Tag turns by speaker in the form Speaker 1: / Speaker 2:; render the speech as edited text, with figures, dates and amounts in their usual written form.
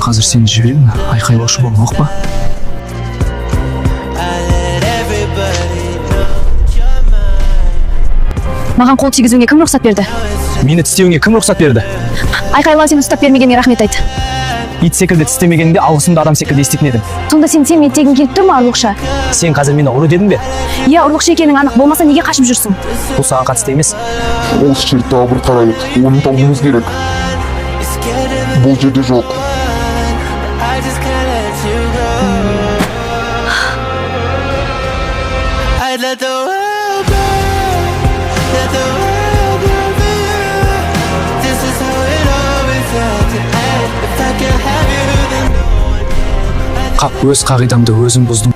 Speaker 1: Қазір сені жіберемін, айқайлаушы болмақ па?
Speaker 2: Маған қол тигізуіңе кім рұқсат берді?
Speaker 1: Мені тістеуіңе кім рұқсат берді?
Speaker 2: Айқайлау сені ұстап бермегеніне рахмет айт.
Speaker 1: Ит секілді тістемегенде алғысымды адам секілді еститін едім.
Speaker 2: Сонда сен еттегің келіп тұр ма, ұрлықша?
Speaker 1: Сен қазір мені ұры дедің бе?
Speaker 2: Иә, ұрлықшы екенің анық, болмаса неге қашып жүрсің?
Speaker 1: Бұл саған қатысты емес.
Speaker 3: Ол жер тағы бір қарайық, оны табуымыз керек. Бұл жерде жоқ.
Speaker 1: Өз қағидамды өзім бұздым.